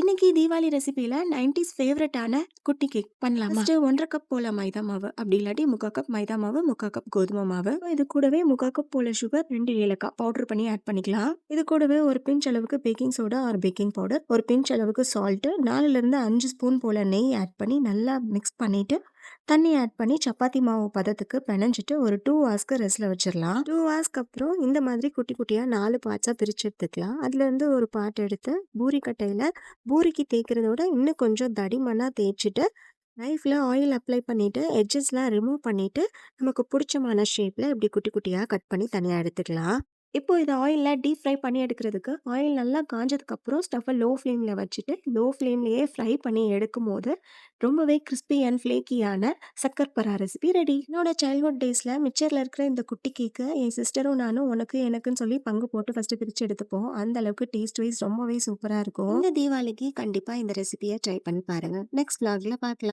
இன்னைக்கு தீபாவளி ரெசிபில 90s ஃபேவரட்டான குட்டி கேக் பண்ணலாமா? ஃபர்ஸ்ட் 1 1/2 கப் போல மைதா மாவு, அப்படி இல்லாட்டி 3/4 கப் மைதா மாவு, 3/4 கப் கோதுமை மாவு. இது கூடவே 3/4 கப் போல சுகர், 2 ஏலக்காய் பவுடர் பண்ணி ஆட் பண்ணிக்கலாம். இது கூடவே ஒரு பிஞ்ச் அளவுக்கு baking soda or baking powder, ஒரு பிஞ்ச் அளவுக்கு சால்ட், 4ல இருந்து 5 ஸ்பூன் போல நெய் ஆட் பண்ணி நல்லா மிக்ஸ் பண்ணிட்டு தண்ணி ஆட் பண்ணி சப்பாத்தி மாவு பதத்துக்கு பெனஞ்சிட்டு ஒரு 2 ஹார்ஸ்க்கு ரெஸ்ட்ல வச்சிடலாம். 2 ஹார்ஸ்க்கு அப்புறம் இந்த மாதிரி குட்டி குட்டியா 4 பார்ட்ஸா பிரிச்சு எடுத்துக்கலாம். அதுல இருந்து ஒரு பார்ட் எடுத்து பூரி கட்டையில பூரிக்கு தேய்க்கிறத விட இன்னும் கொஞ்சம் தடிமனா தேய்ச்சிட்டு நைஃப்ல ஆயில் அப்ளை பண்ணிட்டு எட்ஜஸ்லாம் ரிமூவ் பண்ணிட்டு நமக்கு பிடிச்சமான ஷேப்ல இப்படி குட்டி குட்டியா கட் பண்ணி தனியா எடுத்துக்கலாம். இப்போ இதை ஆயிலில் டீப் ஃப்ரை பண்ணி எடுக்கிறதுக்கு ஆயில் நல்லா காஞ்சதுக்கு அப்புறம் ஸ்டவ்வை லோ ஃப்ளேமில் வச்சுட்டு லோ ஃப்ளேம்லேயே ஃப்ரை பண்ணி எடுக்கும் போது ரொம்பவே கிறிஸ்பி அண்ட் ஃப்ளேக்கியான சக்கர்பரா ரெசிபி ரெடி. என்னோட சைல்ட்ஹுட் டேஸில் மிச்சரில் இருக்கிற இந்த குட்டி கேக்கு என் சிஸ்டரும் நானும் உனக்கு எனக்குன்னு சொல்லி பங்கு போட்டு ஃபஸ்ட்டு பிரித்து எடுத்துப்போம். அந்த அளவுக்கு டேஸ்ட் வைஸ் ரொம்பவே சூப்பராக இருக்கும். இந்த தீபாவளிக்கு கண்டிப்பாக இந்த ரெசிபியை ட்ரை பண்ணி பாருங்கள். நெக்ஸ்ட் vlogல பார்க்கலாம்.